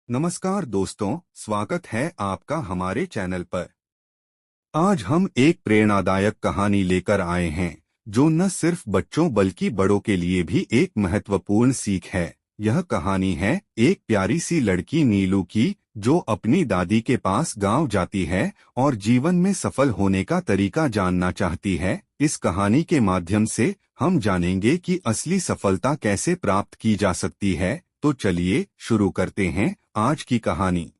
नमस्कार दोस्तों, स्वागत है आपका हमारे चैनल पर। आज हम एक प्रेरणादायक कहानी लेकर आए हैं जो न सिर्फ बच्चों बल्कि बड़ों के लिए भी एक महत्वपूर्ण सीख है। यह कहानी है एक प्यारी सी लड़की नीलू की, जो अपनी दादी के पास गांव जाती है और जीवन में सफल होने का तरीका जानना चाहती है। इस कहानी के माध्यम से हम जानेंगे कि असली सफलता कैसे प्राप्त की जा सकती है। तो चलिए शुरू करते हैं आज की कहानी।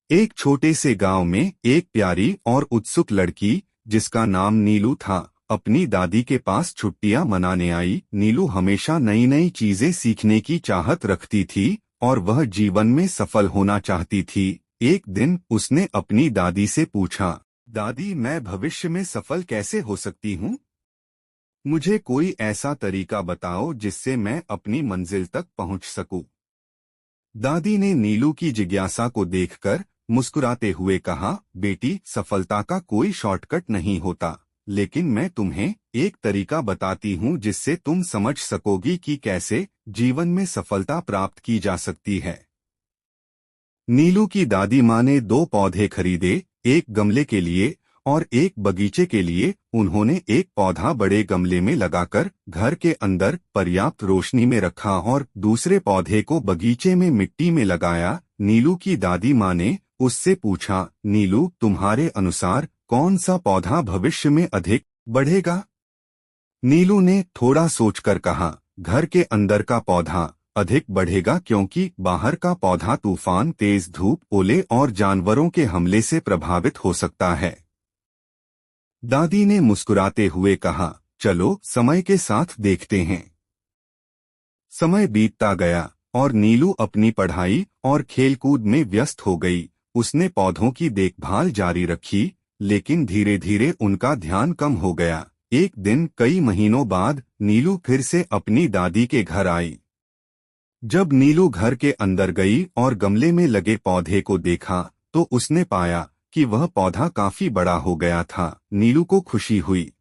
एक छोटे से गांव में एक प्यारी और उत्सुक लड़की, जिसका नाम नीलू था, अपनी दादी के पास छुट्टियां मनाने आई। नीलू हमेशा नई नई चीजें सीखने की चाहत रखती थी और वह जीवन में सफल होना चाहती थी। एक दिन उसने अपनी दादी से पूछा, दादी, मैं भविष्य में सफल कैसे हो सकती हूँ? मुझे कोई ऐसा तरीका बताओ जिससे मैं अपनी मंजिल तक पहुँच सकूं। दादी ने नीलू की जिज्ञासा को देखकर मुस्कुराते हुए कहा, बेटी, सफलता का कोई शॉर्टकट नहीं होता, लेकिन मैं तुम्हें एक तरीका बताती हूँ जिससे तुम समझ सकोगी कि कैसे जीवन में सफलता प्राप्त की जा सकती है। नीलू की दादी माँ ने 2 पौधे खरीदे, एक गमले के लिए और एक बगीचे के लिए। उन्होंने एक पौधा बड़े गमले में लगाकर घर के अंदर पर्याप्त रोशनी में रखा और दूसरे पौधे को बगीचे में मिट्टी में लगाया। नीलू की दादी माँ ने उससे पूछा, नीलू, तुम्हारे अनुसार कौन सा पौधा भविष्य में अधिक बढ़ेगा? नीलू ने थोड़ा सोचकर कहा, घर के अंदर का पौधा अधिक बढ़ेगा, क्योंकि बाहर का पौधा तूफान, तेज धूप, ओले और जानवरों के हमले से प्रभावित हो सकता है। दादी ने मुस्कुराते हुए कहा, चलो समय के साथ देखते हैं। समय बीतता गया और नीलू अपनी पढ़ाई और खेलकूद में व्यस्त हो गई। उसने पौधों की देखभाल जारी रखी, लेकिन धीरे धीरे उनका ध्यान कम हो गया। एक दिन कई महीनों बाद नीलू फिर से अपनी दादी के घर आई। जब नीलू घर के अंदर गई और गमले में लगे पौधे को देखा, तो उसने पाया कि वह पौधा काफी बड़ा हो गया था। नीलू को खुशी हुई।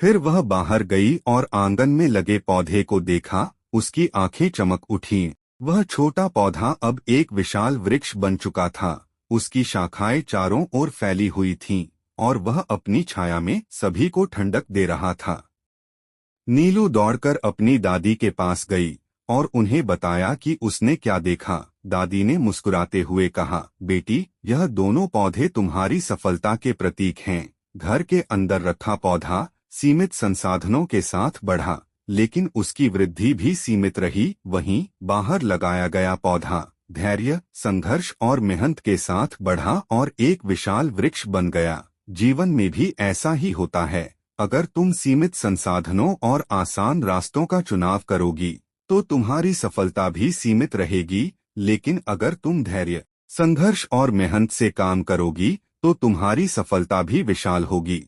फिर वह बाहर गई और आंगन में लगे पौधे को देखा। उसकी आंखें चमक उठीं। वह छोटा पौधा अब एक विशाल वृक्ष बन चुका था। उसकी शाखाएं चारों ओर फैली हुई थीं और वह अपनी छाया में सभी को ठंडक दे रहा था। नीलू दौड़कर अपनी दादी के पास गई और उन्हें बताया कि उसने क्या देखा। दादी ने मुस्कुराते हुए कहा, बेटी, यह दोनों पौधे तुम्हारी सफलता के प्रतीक हैं। घर के अंदर रखा पौधा सीमित संसाधनों के साथ बढ़ा, लेकिन उसकी वृद्धि भी सीमित रही। वहीं बाहर लगाया गया पौधा धैर्य, संघर्ष और मेहनत के साथ बढ़ा और एक विशाल वृक्ष बन गया। जीवन में भी ऐसा ही होता है। अगर तुम सीमित संसाधनों और आसान रास्तों का चुनाव करोगी, तो तुम्हारी सफलता भी सीमित रहेगी, लेकिन अगर तुम धैर्य, संघर्ष और मेहनत से काम करोगी, तो तुम्हारी सफलता भी विशाल होगी।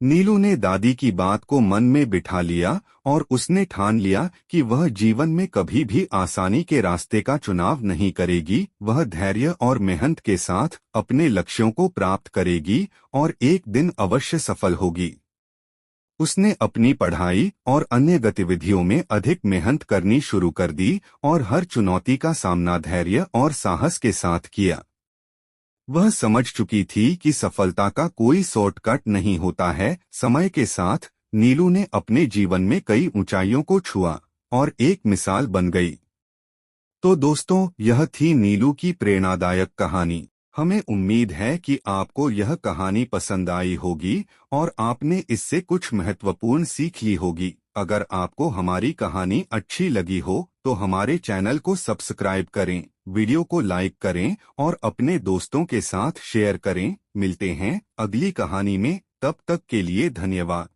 नीलू ने दादी की बात को मन में बिठा लिया और उसने ठान लिया कि वह जीवन में कभी भी आसानी के रास्ते का चुनाव नहीं करेगी। वह धैर्य और मेहनत के साथ अपने लक्ष्यों को प्राप्त करेगी और एक दिन अवश्य सफल होगी। उसने अपनी पढ़ाई और अन्य गतिविधियों में अधिक मेहनत करनी शुरू कर दी और हर चुनौती का सामना धैर्य और साहस के साथ किया। वह समझ चुकी थी कि सफलता का कोई शॉर्टकट नहीं होता है। समय के साथ नीलू ने अपने जीवन में कई ऊंचाइयों को छुआ और एक मिसाल बन गई। तो दोस्तों, यह थी नीलू की प्रेरणादायक कहानी। हमें उम्मीद है कि आपको यह कहानी पसंद आई होगी और आपने इससे कुछ महत्वपूर्ण सीख ली होगी। अगर आपको हमारी कहानी अच्छी लगी हो तो हमारे चैनल को सब्सक्राइब करें, वीडियो को लाइक करें और अपने दोस्तों के साथ शेयर करें। मिलते हैं अगली कहानी में, तब तक के लिए धन्यवाद।